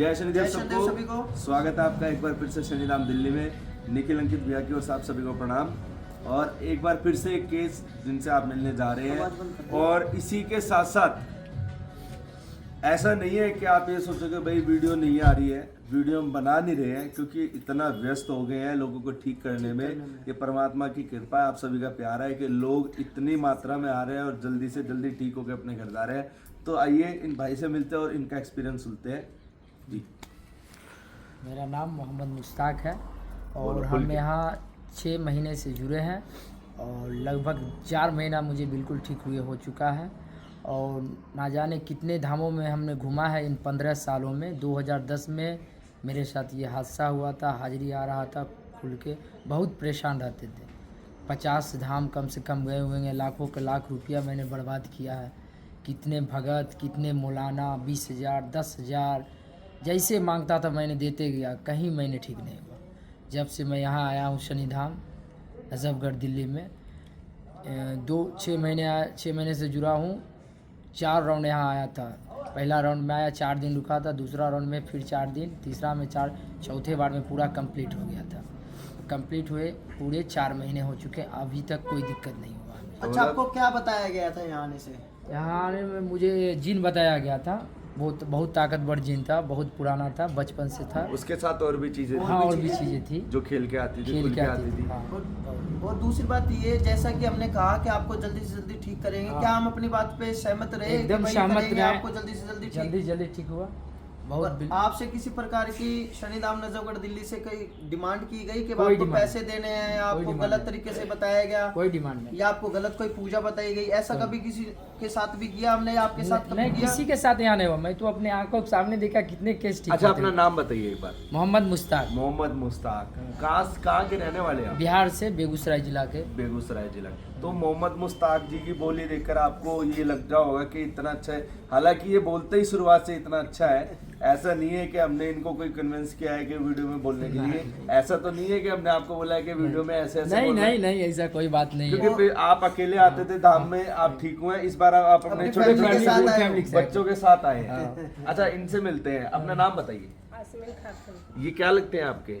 जय शनिदेव सभी को स्वागत है आपका एक बार फिर से शनिधाम दिल्ली में। निखिल अंकित भैया की ओर से आप सभी को प्रणाम। और एक बार फिर से एक केस जिनसे आप मिलने जा रहे हैं। और इसी के साथ साथ ऐसा नहीं है कि आप ये सोचोगे भाई वीडियो नहीं आ रही है, वीडियो हम बना नहीं रहे हैं क्योंकि इतना व्यस्त हो गए हैं लोगों को ठीक करने में। ये परमात्मा की कृपा है, आप सभी का प्यार है कि लोग इतनी मात्रा में आ रहे हैं और जल्दी से जल्दी ठीक होकर अपने घर जा रहे हैं। तो आइए इन भाई से मिलते हैं और इनका एक्सपीरियंस सुनते हैं जी। मेरा नाम मोहम्मद मुश्ताक है और हम यहाँ 6 महीने से जुड़े हैं और लगभग 4 महीना मुझे बिल्कुल ठीक हुए हो चुका है। और ना जाने कितने धामों में हमने घूमा है इन 15 सालों में। 2010 में मेरे साथ ये हादसा हुआ था, हाजिरी आ रहा था खुल के, बहुत परेशान रहते थे। 50 धाम कम से कम गए हुए हैं, लाखों के लाख रुपया मैंने बर्बाद किया है। कितने भगत, कितने मौलाना, 20,000 10,000 जैसे मांगता था मैंने देते गया, कहीं मैंने ठीक नहीं हुआ। जब से मैं यहाँ आया हूँ शनिधाम नजफगढ़ दिल्ली में 6 महीने से जुड़ा हूँ। 4 राउंड यहाँ आया था। पहला राउंड में आया, 4 दिन रुका था, दूसरा राउंड में फिर 4 दिन, तीसरा में 4, चौथे बार में पूरा कंप्लीट हो गया था। कंप्लीट हुए पूरे 4 महीने हो चुके, अभी तक कोई दिक्कत नहीं हुआ। अच्छा, आपको क्या बताया गया था यहाँ आने से? यहाँ आने में मुझे जिन बताया गया था, बहुत ताकतवर जिन था, बहुत पुराना था, बचपन से था। उसके साथ और भी चीजें हाँ, और भी चीज़ें थी जो खेल के आती थी, खेल के आती थी। हाँ। और दूसरी बात ये, जैसा कि हमने कहा कि आपको जल्दी से जल्दी ठीक करेंगे, हाँ। क्या हम अपनी बात पे सहमत रहे? एकदम कि सहमत करेंगे, रहे। आपको जल्दी से जल्दी जल्दी ठीक हुआ। बहुत आपसे किसी प्रकार की शनिधाम नजफगढ़ दिल्ली से कोई डिमांड की गई कि कोई आपको डिमांड पैसे देने हैं, या आपको डिमांड गलत नहीं। तरीके से बताया गया, कोई डिमांड नहीं। या आपको गलत कोई पूजा बताई गई? ऐसा कभी किसी के साथ भी किया हमने, या आपके साथ कभी नहीं, किया? किसी के साथ यहाँ नहीं हुआ। मैं तो अपने आंखों के सामने देखा कितने केस ठीक अच्छा, होते अपना हैं। नाम बताइए एक बार। मोहम्मद मुश्ताक, मोहम्मद मुश्ताक। कहाँ के रहने वाले हैं आप? बिहार से, बेगूसराय जिला के। बेगूसराय जिला। तो मोहम्मद मुश्ताक जी की बोली देखकर आपको ये लग रहा होगा कि इतना अच्छा है। हालांकि ये बोलते ही शुरुआत से इतना अच्छा है। ऐसा नहीं है कि हमने इनको कोई कन्विंस किया है कि वीडियो में बोलने के लिए। ऐसा तो नहीं है कि हमने आपको बोला है कि वीडियो में ऐसे ऐसे बोलना है। नहीं, ऐसा कोई बात नहीं है। क्योंकि आप अकेले आते थे धाम में, आप ठीक हुए। इस बार आप अपने छोटे फैमिली के साथ आए फैमिली हो। बच्चों के साथ आए हैं। अच्छा, इनसे मिलते हैं। अपना नाम बताइए। ये क्या लगते हैं आपके?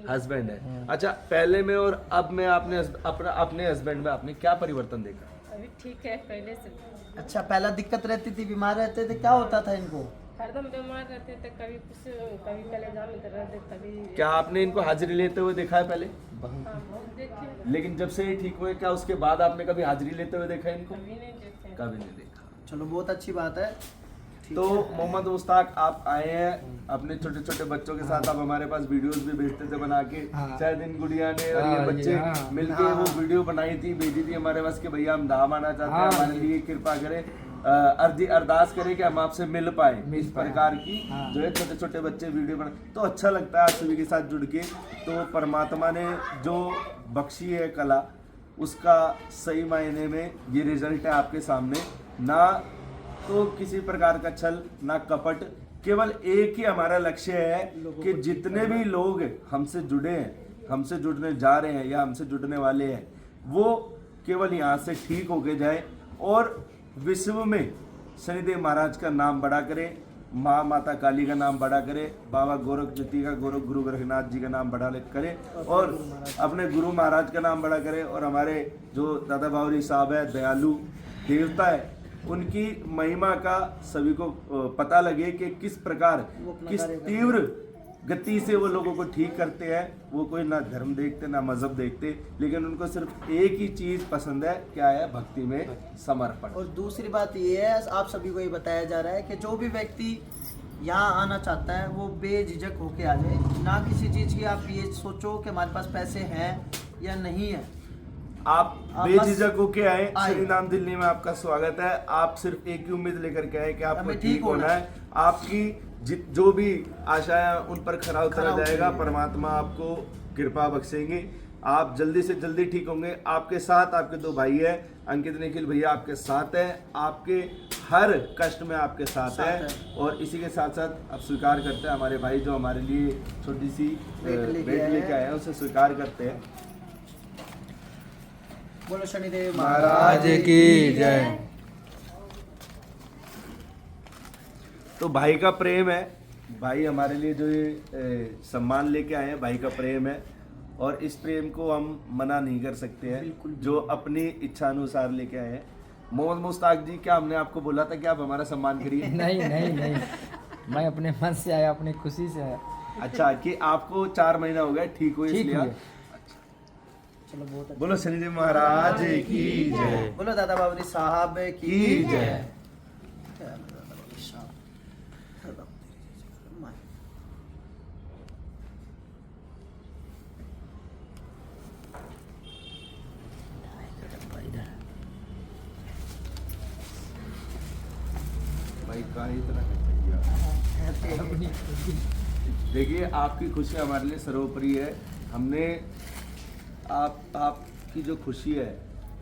हस्बैंड है। अच्छा, पहले में और अब में आपने अपने हस्बैंड में आपने क्या परिवर्तन देखा? अभी ठीक है पहले से। अच्छा, पहला दिक्कत रहती थी, बीमार रहते थे, क्या होता था इनको? हरदम बीमार रहते थे, कभी कुछ, कभी कलेजा में दर्द, कभी। क्या आपने इनको हाजिरी लेते हुए देखा है पहले? हाँ, बहुत देखे, लेकिन जब से ये ठीक हुए, क्या उसके बाद आपने कभी हाजिरी लेते हुए देखा है इनको? कभी नहीं देखे। कभी नहीं देखा। चलो, बहुत अच्छी बात है। ठीक तो है। मोहम्मद मुश्ताक, आप आए हैं अपने छोटे छोटे बच्चों के साथ। आप हमारे पास वीडियोस भी भेजते थे बना के। हाँ। शायद इन गुड़िया ने और ये हाँ, बच्चे हाँ। मिलके वो वीडियो बनाई थी, भेजी थी हमारे पास कि भैया हम धाम आना चाहते हैं, हाँ, हमारे लिए कृपा करें, अरदास करें कि हम आपसे मिल पाए। इस प्रकार की हाँ। जो है छोटे छोटे बच्चे वीडियो बना, तो अच्छा लगता है आप सभी के साथ जुड़ के। तो परमात्मा ने जो बख्शी है कला, उसका सही मायने में ये रिजल्ट है आपके सामने। ना तो किसी प्रकार का छल, ना कपट, केवल एक ही हमारा लक्ष्य है कि जितने भी लोग हमसे जुड़े हैं, हमसे जुड़ने जा रहे हैं या हमसे जुड़ने वाले हैं, वो केवल यहाँ से ठीक होके जाए और विश्व में शनिदेव महाराज का नाम बड़ा करे, माँ माता काली का नाम बड़ा करे, बाबा गोरखनाथ का, गुरु गोरखनाथ जी का नाम बड़ा करे, और अपने गुरु महाराज का नाम बड़ा करे। और हमारे जो दादा बावरी साहब है, दयालु देवता है, उनकी महिमा का सभी को पता लगे कि किस प्रकार, किस तीव्र गति से वो लोगों को ठीक करते हैं। वो कोई ना धर्म देखते, ना मजहब देखते, लेकिन उनको सिर्फ एक ही चीज पसंद है, क्या है? भक्ति में समर्पण। और दूसरी बात ये है, आप सभी को ये बताया जा रहा है कि जो भी व्यक्ति यहाँ आना चाहता है वो बेझिझक होके आ जाए। ना किसी चीज़ की आप ये सोचो कि हमारे पास पैसे हैं या नहीं है। आप बेझिझक होके आए। आए। शनिधाम दिल्ली में आपका स्वागत है। आप सिर्फ एक ही उम्मीद लेकर के आए कि आपको हमें ठीक होना है। आपकी जो भी आशाएं उन पर खरा उतरा जाएगा। परमात्मा आपको कृपा बख्शेंगे, आप जल्दी से जल्दी ठीक होंगे। आपके साथ आपके 2 भाई है, अंकित निखिल भैया आपके साथ है, आपके हर कष्ट में आपके साथ है। और इसी के साथ साथ आप स्वीकार करते हैं, हमारे भाई जो हमारे लिए छोटी सी भेंट लेके आए हैं, उसे स्वीकार करते हैं। बोलो शनिदेव महाराज की जय। तो भाई का प्रेम है भाई हमारे लिए जो ये सम्मान लेके आए हैं, भाई का प्रेम है और इस प्रेम को हम मना नहीं कर सकते हैं, जो अपनी इच्छा अनुसार लेके आए हैं। मोहम्मद मुश्ताक जी, क्या हमने आपको बोला था कि आप हमारा सम्मान करिए? नहीं नहीं नहीं, मैं अपने मन से आया, अपनी खुशी से आया। अच्छा, कि आपको 4 महीना हो गया ठीक हो, ठीक इसलिए हुए। आप- चलो बहुत अच्छा। बोलो शनिदेव महाराज की जय। बोलो दादा बाबरी साहब की की जय। जय दादा बाबरी साहब। दादा बाबरी माँ। भाई का इतना करते हैं? अपनी खुशी। देखिए, आपकी खुशी हमारे लिए सर्वोपरि है। हमने आपकी जो खुशी है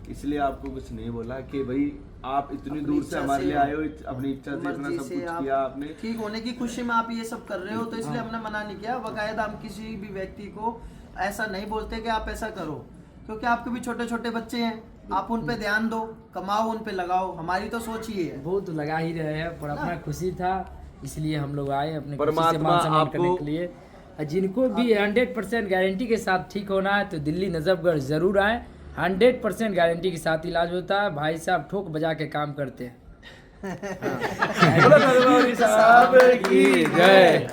इसलिए आपको कुछ नहीं बोला कि भाई आप इतनी अपनी दूर से इच्छा हमारे से- लिए आए हो, अपनी इच्छा से इतना मर्जी सब से कुछ आप किया आपने। ठीक होने की खुशी में आप ये सब कर रहे हो, तो इसलिए हमने मना नहीं किया। बाकायदा हम किसी भी व्यक्ति को ऐसा नहीं बोलते कि आप ऐसा करो, क्योंकि आपके भी छोटे छोटे बच्चे हैं, आप उन पे ध्यान दो, कमाओ, उन पे लगाओ। हमारी तो सोच ही है। वो तो लगा ही रहे हैं, पर अपना खुशी था इसलिए हम लोग आए अपने खुशी से परमात्मा मान सम्मान आपको- करने के लिए। और जिनको भी 100% गारंटी के साथ ठीक होना है तो दिल्ली नजफगढ़ जरूर आए। 100% गारंटी के साथ इलाज होता है। भाई साहब ठोक बजा के काम करते हैं। बोलो नरवारी साहब की जय।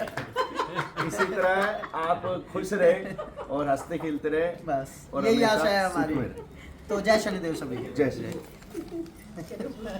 इसी तरह आप खुश रहे और हंसते खेलते रहे, बस और यही हमेशा आशा है सुख में हमारी। रहे। तो जय शनिदेव सभी। जय श्री